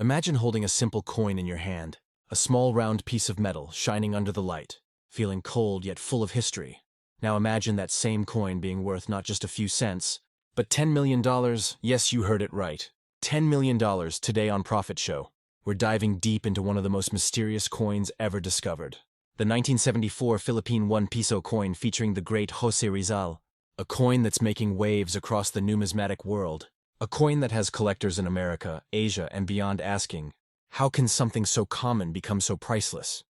Imagine holding a simple coin in your hand, a small round piece of metal shining under the light, feeling cold yet full of history. Now imagine that same coin being worth not just a few cents, but $10 million. Yes, you heard it right. $10 million today on Profit Show. We're diving deep into one of the most mysterious coins ever discovered. The 1974 Philippine 1 Piso coin featuring the great José Rizal. A coin that's making waves across the numismatic world. A coin that has collectors in America, Asia, and beyond asking, how can something so common become so priceless?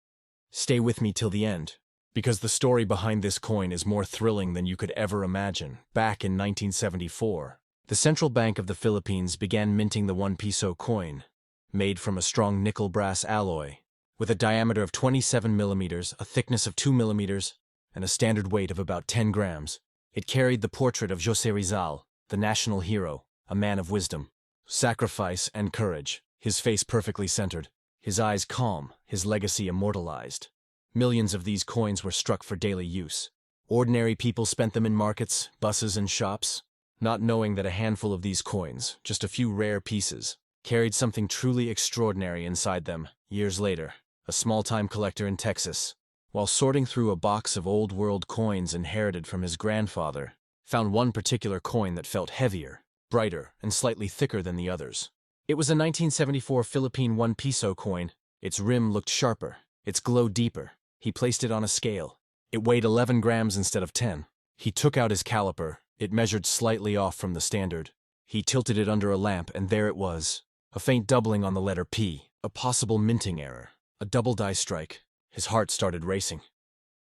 Stay with me till the end, because the story behind this coin is more thrilling than you could ever imagine. Back in 1974, the Central Bank of the Philippines began minting the 1 Piso coin, made from a strong nickel-brass alloy, with a diameter of 27 millimeters, a thickness of 2 millimeters, and a standard weight of about 10 grams. It carried the portrait of José Rizal, the national hero, a man of wisdom, sacrifice, and courage, his face perfectly centered, his eyes calm, his legacy immortalized. Millions of these coins were struck for daily use. Ordinary people spent them in markets, buses, and shops, not knowing that a handful of these coins, just a few rare pieces, carried something truly extraordinary inside them. Years later, a small-time collector in Texas, while sorting through a box of old-world coins inherited from his grandfather, found one particular coin that felt heavier, brighter, and slightly thicker than the others. It was a 1974 Philippine 1 Piso coin. Its rim looked sharper, its glow deeper. He placed it on a scale. It weighed 11 grams instead of 10. He took out his caliper. It measured slightly off from the standard. He tilted it under a lamp, and there it was. A faint doubling on the letter P. A possible minting error. A double die strike. His heart started racing.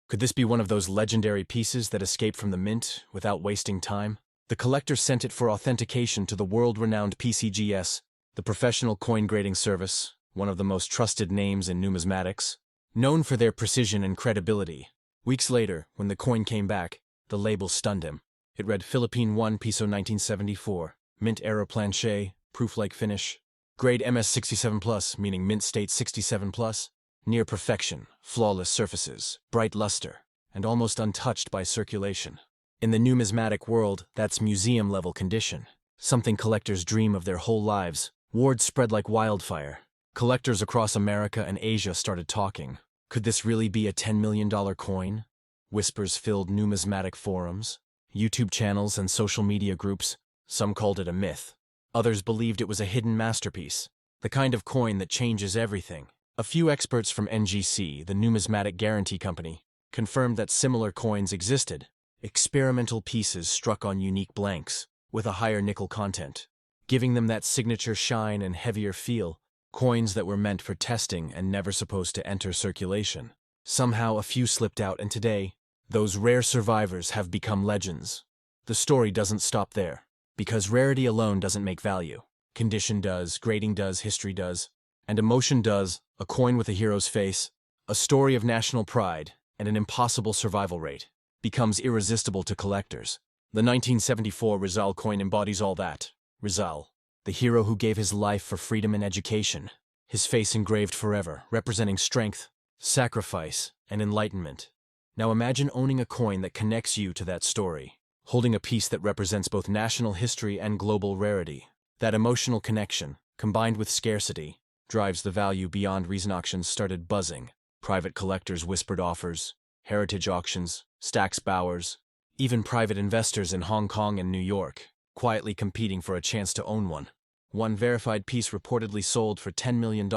Could this be one of those legendary pieces that escaped from the mint without wasting time? The collector sent it for authentication to the world-renowned PCGS, the professional coin grading service, one of the most trusted names in numismatics, known for their precision and credibility. Weeks later, when the coin came back, the label stunned him. It read Philippine 1 Piso 1974, mint error planche, proof-like finish, grade MS 67+, meaning mint state 67+, near perfection, flawless surfaces, bright luster, and almost untouched by circulation. In the numismatic world, that's museum-level condition, something collectors dream of their whole lives. Word spread like wildfire. Collectors across America and Asia started talking. Could this really be a $10 million coin? Whispers filled numismatic forums, YouTube channels, and social media groups. Some called it a myth. Others believed it was a hidden masterpiece, the kind of coin that changes everything. A few experts from NGC, the Numismatic Guarantee Company, confirmed that similar coins existed. Experimental pieces struck on unique blanks, with a higher nickel content, giving them that signature shine and heavier feel. Coins that were meant for testing and never supposed to enter circulation. Somehow a few slipped out, and today, those rare survivors have become legends. The story doesn't stop there, because rarity alone doesn't make value. Condition does, grading does, history does, and emotion does. A coin with a hero's face, a story of national pride, and an impossible survival rate becomes irresistible to collectors. The 1974 Rizal coin embodies all that. Rizal, the hero who gave his life for freedom and education, his face engraved forever, representing strength, sacrifice, and enlightenment. Now imagine owning a coin that connects you to that story, holding a piece that represents both national history and global rarity. That emotional connection, combined with scarcity, drives the value beyond reason. Auctions started buzzing. Private collectors whispered offers, heritage auctions, Stax Bowers, even private investors in Hong Kong and New York, quietly competing for a chance to own one. One verified piece reportedly sold for $10 million.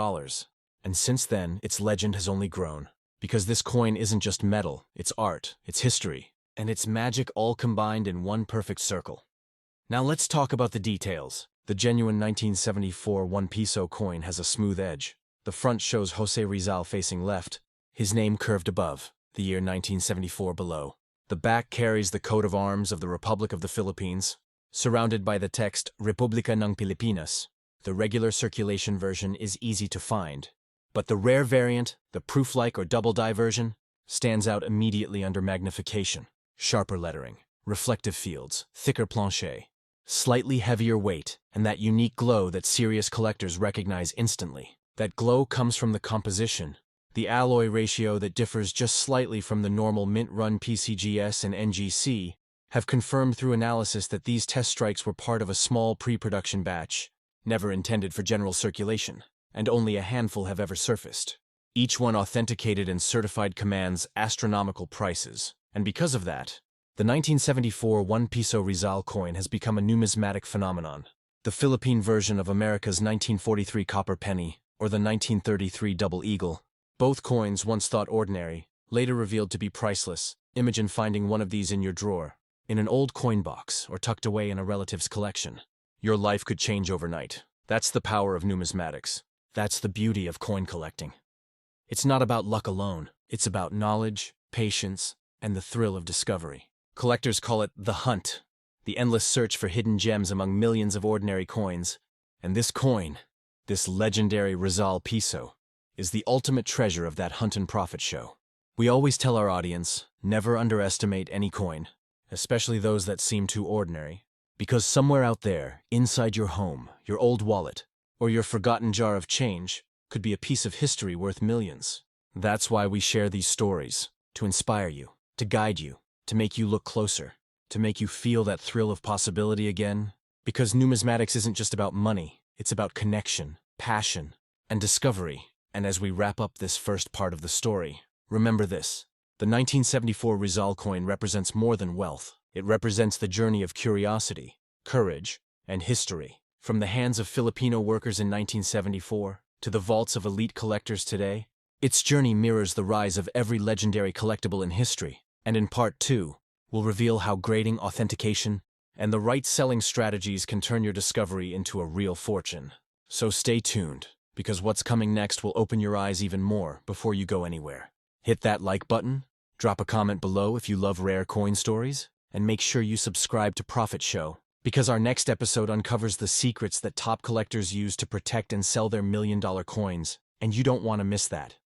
And since then, its legend has only grown. Because this coin isn't just metal, it's art, it's history, and it's magic all combined in one perfect circle. Now let's talk about the details. The genuine 1974 1 Piso coin has a smooth edge. The front shows José Rizal facing left, his name curved above, the year 1974 below. The back carries the coat of arms of the Republic of the Philippines, surrounded by the text Republika ng Pilipinas. The regular circulation version is easy to find, but the rare variant, the proof-like or double-die version, stands out immediately under magnification. Sharper lettering, reflective fields, thicker planche, slightly heavier weight, and that unique glow that serious collectors recognize instantly. That glow comes from the composition, the alloy ratio that differs just slightly from the normal mint-run PCGS and NGC, have confirmed through analysis that these test strikes were part of a small pre-production batch. never intended for general circulation, and only a handful have ever surfaced. Each one authenticated and certified commands astronomical prices, and because of that, the 1974 1 Piso Rizal coin has become a numismatic phenomenon. The Philippine version of America's 1943 copper penny, or the 1933 double eagle. Both coins, once thought ordinary, later revealed to be priceless. Imagine finding one of these in your drawer, in an old coin box, or tucked away in a relative's collection. Your life could change overnight. That's the power of numismatics. That's the beauty of coin collecting. It's not about luck alone. It's about knowledge, patience, and the thrill of discovery. Collectors call it the hunt, the endless search for hidden gems among millions of ordinary coins. And this coin, this legendary Rizal Piso, is the ultimate treasure of that hunt and profit show. We always tell our audience, never underestimate any coin, especially those that seem too ordinary, because somewhere out there, inside your home, your old wallet, or your forgotten jar of change, could be a piece of history worth millions. That's why we share these stories, to inspire you, to guide you, to make you look closer, to make you feel that thrill of possibility again. Because numismatics isn't just about money, it's about connection, passion, and discovery. And as we wrap up this first part of the story, remember this: the 1974 Rizal coin represents more than wealth. It represents the journey of curiosity, courage, and history. From the hands of Filipino workers in 1974 to the vaults of elite collectors today, its journey mirrors the rise of every legendary collectible in history. And in Part 2, we'll reveal how grading, authentication, and the right selling strategies can turn your discovery into a real fortune. So stay tuned, because what's coming next will open your eyes even more before you go anywhere. Hit that like button, drop a comment below if you love rare coin stories, and make sure you subscribe to Profit Show, because our next episode uncovers the secrets that top collectors use to protect and sell their million-dollar coins, and you don't want to miss that.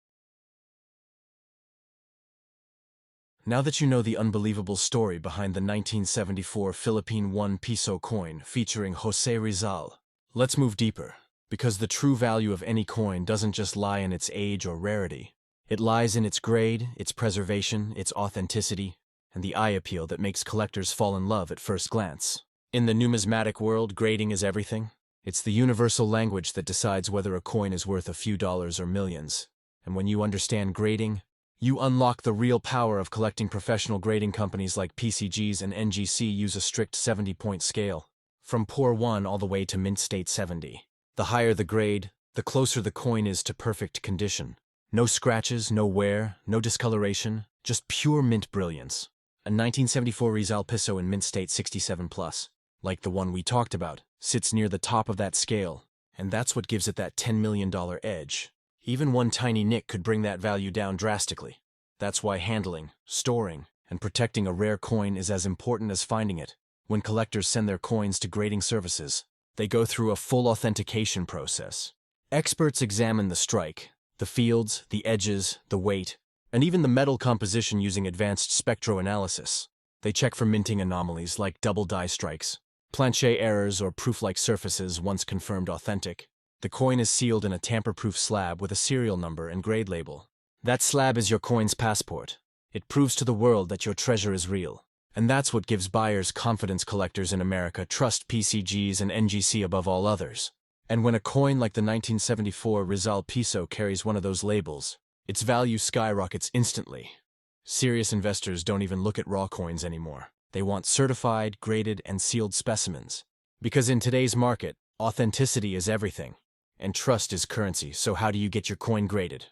Now that you know the unbelievable story behind the 1974 Philippine 1 Piso coin featuring José Rizal, let's move deeper, because the true value of any coin doesn't just lie in its age or rarity. It lies in its grade, its preservation, its authenticity, and the eye appeal that makes collectors fall in love at first glance. In the numismatic world, grading is everything. It's the universal language that decides whether a coin is worth a few dollars or millions. And when you understand grading, you unlock the real power of collecting. Professional grading companies like PCGs and NGC use a strict 70-point scale, from Poor 1 all the way to Mint State 70. The higher the grade, the closer the coin is to perfect condition. No scratches, no wear, no discoloration, just pure mint brilliance. A 1974 Rizal Piso in Mint State 67+, like the one we talked about, sits near the top of that scale, and that's what gives it that $10 million edge. Even one tiny nick could bring that value down drastically. That's why handling, storing, and protecting a rare coin is as important as finding it. When collectors send their coins to grading services, they go through a full authentication process. Experts examine the strike, the fields, the edges, the weight, and even the metal composition using advanced spectroanalysis. They check for minting anomalies like double die strikes, planchet errors, or proof-like surfaces once confirmed authentic. The coin is sealed in a tamper-proof slab with a serial number and grade label. That slab is your coin's passport. It proves to the world that your treasure is real. And that's what gives buyers confidence. Collectors in America trust PCGs and NGC above all others. And when a coin like the 1974 Rizal Piso carries one of those labels, its value skyrockets instantly. Serious investors don't even look at raw coins anymore. They want certified, graded, and sealed specimens. Because in today's market, authenticity is everything. And trust is currency. So how do you get your coin graded?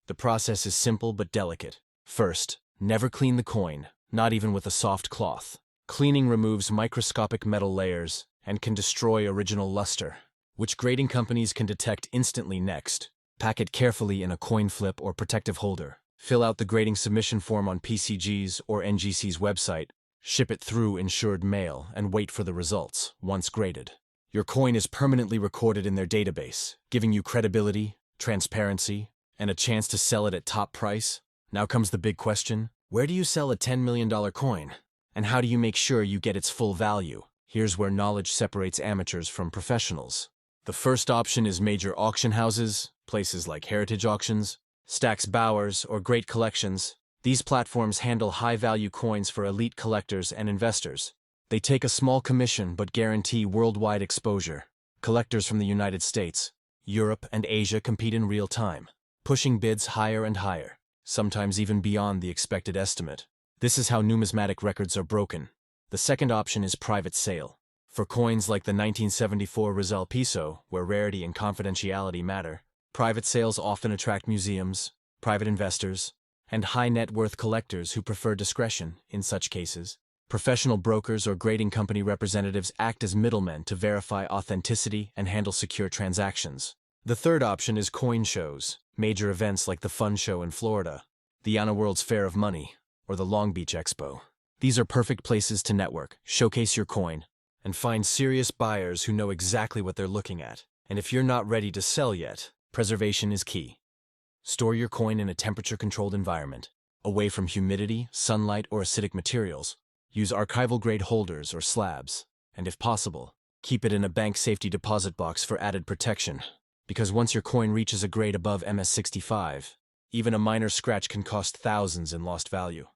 The process is simple but delicate. First, never clean the coin, not even with a soft cloth. Cleaning removes microscopic metal layers and can destroy original luster, which grading companies can detect instantly. Next, pack it carefully in a coin flip or protective holder. Fill out the grading submission form on PCG's or NGC's website. Ship it through insured mail and wait for the results. Once graded, your coin is permanently recorded in their database, giving you credibility, transparency, and a chance to sell it at top price. Now comes the big question: where do you sell a $10 million coin? And how do you make sure you get its full value? Here's where knowledge separates amateurs from professionals. The first option is major auction houses, places like Heritage Auctions, Stax Bowers, or Great Collections. These platforms handle high-value coins for elite collectors and investors. They take a small commission but guarantee worldwide exposure. Collectors from the United States, Europe, and Asia compete in real time, pushing bids higher and higher, sometimes even beyond the expected estimate. This is how numismatic records are broken. The second option is private sale. For coins like the 1974 Rizal Piso, where rarity and confidentiality matter, private sales often attract museums, private investors, and high-net-worth collectors who prefer discretion in such cases. Professional brokers or grading company representatives act as middlemen to verify authenticity and handle secure transactions. The third option is coin shows, major events like the Fun Show in Florida, the Yana World's Fair of Money, or the Long Beach Expo. These are perfect places to network, showcase your coin, and find serious buyers who know exactly what they're looking at. And if you're not ready to sell yet, preservation is key. Store your coin in a temperature-controlled environment, away from humidity, sunlight, or acidic materials. Use archival-grade holders or slabs, and if possible, keep it in a bank safety deposit box for added protection. Because once your coin reaches a grade above MS65, even a minor scratch can cost thousands in lost value.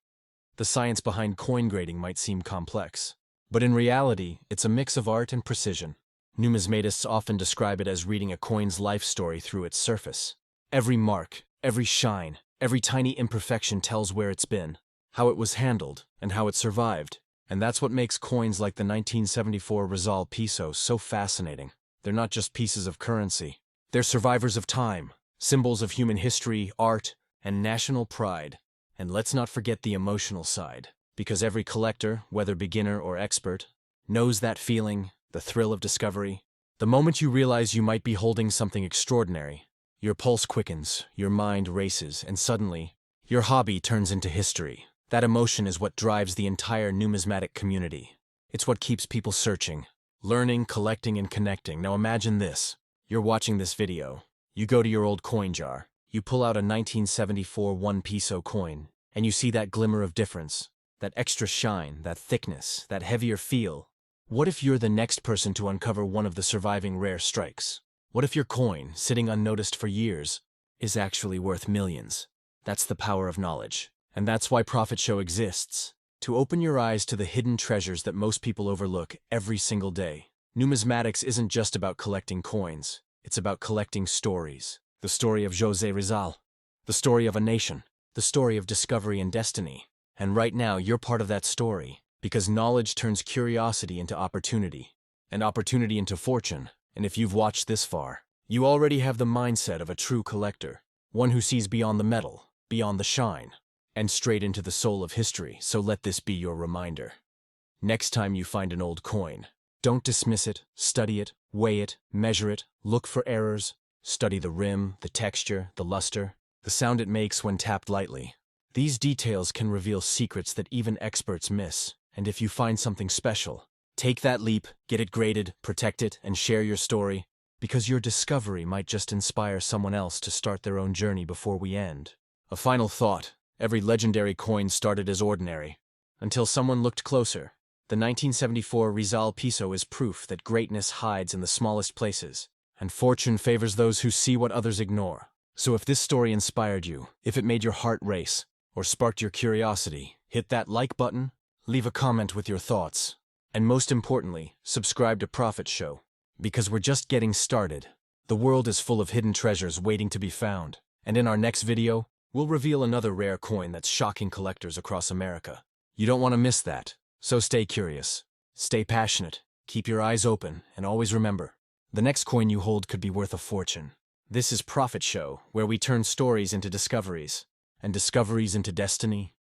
The science behind coin grading might seem complex, but in reality, it's a mix of art and precision. Numismatists often describe it as reading a coin's life story through its surface. Every mark, every shine, every tiny imperfection tells where it's been, how it was handled, and how it survived. And that's what makes coins like the 1974 Rizal Piso so fascinating. They're not just pieces of currency. They're survivors of time, symbols of human history, art, and national pride. And let's not forget the emotional side, because every collector, whether beginner or expert, knows that feeling, the thrill of discovery. The moment you realize you might be holding something extraordinary, your pulse quickens, your mind races, and suddenly, your hobby turns into history. That emotion is what drives the entire numismatic community. It's what keeps people searching, learning, collecting, and connecting. Now imagine this. You're watching this video. You go to your old coin jar. You pull out a 1974 1 Piso coin, and you see that glimmer of difference, that extra shine, that thickness, that heavier feel. What if you're the next person to uncover one of the surviving rare strikes? What if your coin, sitting unnoticed for years, is actually worth millions? That's the power of knowledge. And that's why Profit Show exists, to open your eyes to the hidden treasures that most people overlook every single day. Numismatics isn't just about collecting coins, it's about collecting stories. The story of José Rizal, the story of a nation, the story of discovery and destiny. And right now, you're part of that story, because knowledge turns curiosity into opportunity, and opportunity into fortune. And if you've watched this far, you already have the mindset of a true collector, one who sees beyond the metal, beyond the shine, and straight into the soul of history. So let this be your reminder. Next time you find an old coin, don't dismiss it, study it, weigh it, measure it, look for errors, study the rim, the texture, the luster, the sound it makes when tapped lightly. These details can reveal secrets that even experts miss. And if you find something special, take that leap, get it graded, protect it, and share your story, because your discovery might just inspire someone else to start their own journey before we end. A final thought. Every legendary coin started as ordinary, until someone looked closer. The 1974 Rizal Piso is proof that greatness hides in the smallest places, and fortune favors those who see what others ignore. So if this story inspired you, if it made your heart race, or sparked your curiosity, hit that like button, leave a comment with your thoughts, and most importantly, subscribe to Profit Show, because we're just getting started. The world is full of hidden treasures waiting to be found, and in our next video, we'll reveal another rare coin that's shocking collectors across America. You don't want to miss that, so stay curious, stay passionate, keep your eyes open, and always remember, the next coin you hold could be worth a fortune. This is Profit Show, where we turn stories into discoveries, and discoveries into destiny,